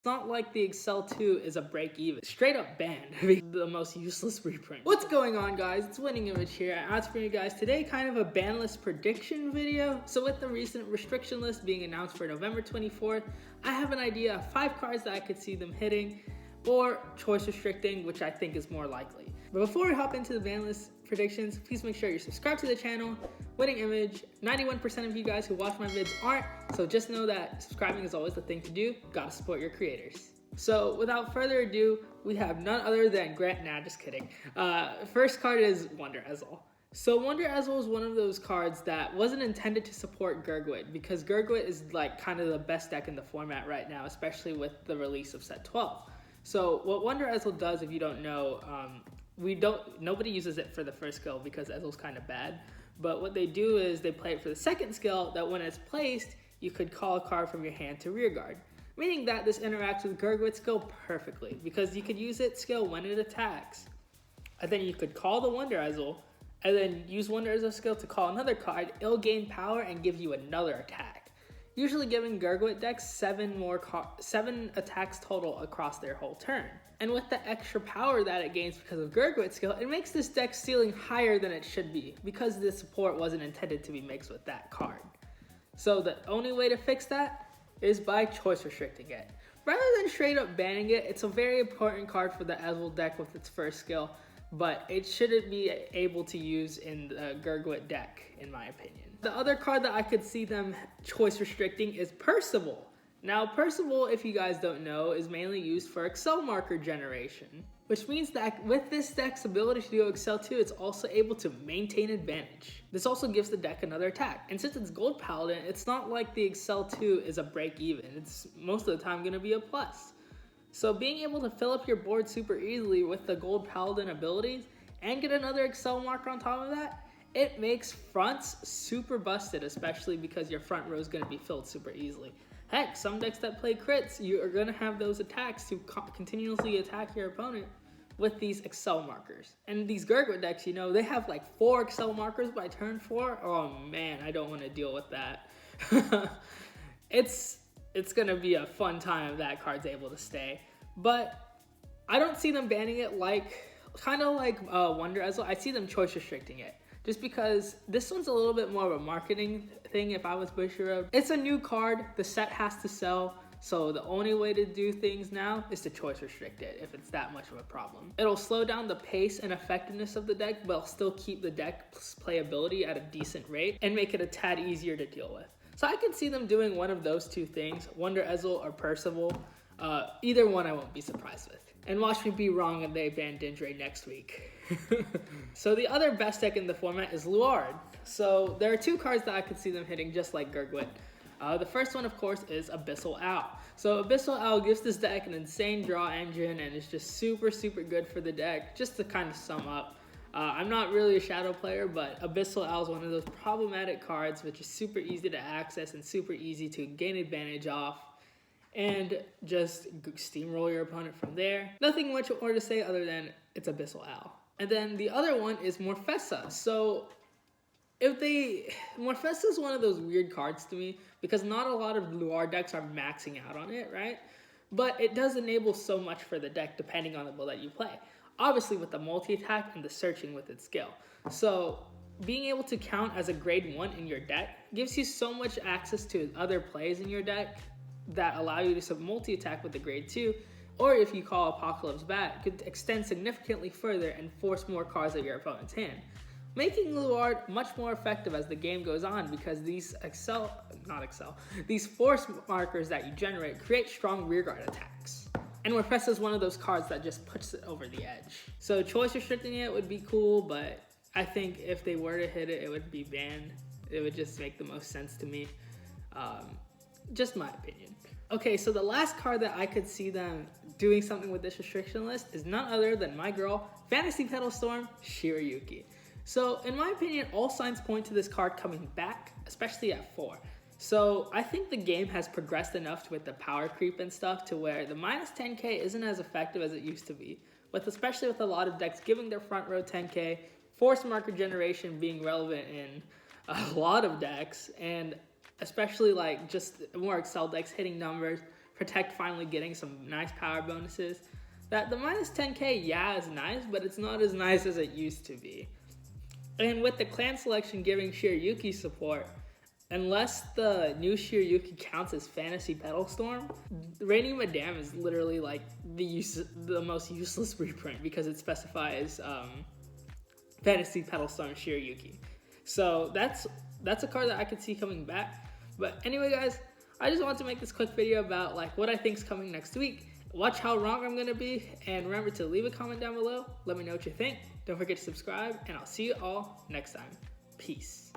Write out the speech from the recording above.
It's not like the Excel 2 is a break even. Straight up banned. The most useless reprint. What's going on, guys? It's Winning Image here. As for you guys, today kind of a Banlist prediction video. So with the recent restriction list being announced for November 24th, I have an idea of 5 cards that I could see them hitting or choice restricting, which I think is more likely. But before we hop into the Banlist predictions, please make sure you're subscribed to the channel. Winning Image, 91% of you guys who watch my vids aren't, so just know that subscribing is always the thing to do. Gotta support your creators. So without further ado, we have none other than just kidding. First card is Wonderazzle. So Wonderazzle is one of those cards that wasn't intended to support Gurgwit, because Gurgwit is like kind of the best deck in the format right now, especially with the release of set 12. So what Wonderazzle does, if you don't know, nobody uses it for the first skill because Ezzle's kind of bad. But what they do is they play it for the second skill, that when it's placed, you could call a card from your hand to rearguard. Meaning that this interacts with Gurgwit's skill perfectly, because you could use its skill when it attacks. And then you could call the Wonderazzle, and then use Wonderazzle's skill to call another card. It'll gain power and give you another attack, usually giving Gurgwit decks 7 attacks total across their whole turn. And with the extra power that it gains because of Gurgwit's skill, it makes this deck ceiling higher than it should be, because the support wasn't intended to be mixed with that card. So the only way to fix that is by choice restricting it. Rather than straight up banning it, it's a very important card for the Ezzle deck with its first skill, but it shouldn't be able to use in the Gurgwit deck, in my opinion. The other card that I could see them choice restricting is Percival. Now, Percival, if you guys don't know, is mainly used for Excel marker generation, which means that with this deck's ability to do Excel 2, it's also able to maintain advantage. This also gives the deck another attack, and since it's Gold Paladin, it's not like the Excel 2 is a break even. It's most of the time going to be a plus. So being able to fill up your board super easily with the Gold Paladin abilities and get another Excel marker on top of that, it makes fronts super busted, especially because your front row is going to be filled super easily. Heck, some decks that play crits, you are going to have those attacks to continuously attack your opponent with these Excel markers. And these Gurgwit decks, you know, they have like 4 Excel markers by turn 4. Oh man, I don't want to deal with that. It's going to be a fun time if that card's able to stay. But I don't see them banning it kind of like Wonderazzle. I see them choice restricting it, just because this one's a little bit more of a marketing thing. If I was Bushiroad, it's a new card, the set has to sell, so the only way to do things now is to choice restrict it if it's that much of a problem. It'll slow down the pace and effectiveness of the deck, but it'll still keep the deck's playability at a decent rate and make it a tad easier to deal with. So I can see them doing one of those two things, Wonderazzle or Percival. Either one I won't be surprised with. And watch me be wrong and they ban Dindray next week. So the other best deck in the format is Luar. So there are 2 cards that I could see them hitting just like Gurgwit. The first one, of course, is Abyssal Owl. So Abyssal Owl gives this deck an insane draw engine, and it's just super good for the deck. Just to kind of sum up, I'm not really a Shadow player, but Abyssal Owl is one of those problematic cards which is super easy to access and super easy to gain advantage off, and just steamroll your opponent from there. Nothing much more to say other than it's Abyssal Owl. And then the other one is Morfessa. So Morfessa is one of those weird cards to me, because not a lot of Luar decks are maxing out on it, right? But it does enable so much for the deck depending on the build that you play. Obviously with the multi-attack and the searching with its skill. So being able to count as a grade 1 in your deck gives you so much access to other plays in your deck that allow you to multi-attack with the grade 2, or if you call Apocalypse Bat, it could extend significantly further and force more cards at your opponent's hand, making Luar much more effective as the game goes on, because these these force markers that you generate create strong rearguard attacks. And Morfessa is one of those cards that just puts it over the edge. So choice restricting it would be cool, but I think if they were to hit it, it would be banned. It would just make the most sense to me. Just my opinion. Okay, so the last card that I could see them doing something with this restriction list is none other than my girl, Fantasy Petal Storm, Shirayuki. So in my opinion, all signs point to this card coming back, especially at 4. So I think the game has progressed enough with the power creep and stuff to where the minus 10k isn't as effective as it used to be, especially with a lot of decks giving their front row 10k, force marker generation being relevant in a lot of decks, and especially like just more Excel decks hitting numbers Protect finally getting some nice power bonuses. That the minus 10k, yeah, is nice, but it's not as nice as it used to be. And with the clan selection giving Shirayuki support, unless the new Shirayuki counts as Fantasy Petal Storm, Reigning Madame is literally like the most useless reprint because it specifies Fantasy Petal Storm Shirayuki. So that's a card that I could see coming back. But anyway, guys, I just wanted to make this quick video about like what I think is coming next week. Watch how wrong I'm gonna be, and remember to leave a comment down below. Let me know what you think. Don't forget to subscribe, and I'll see you all next time. Peace.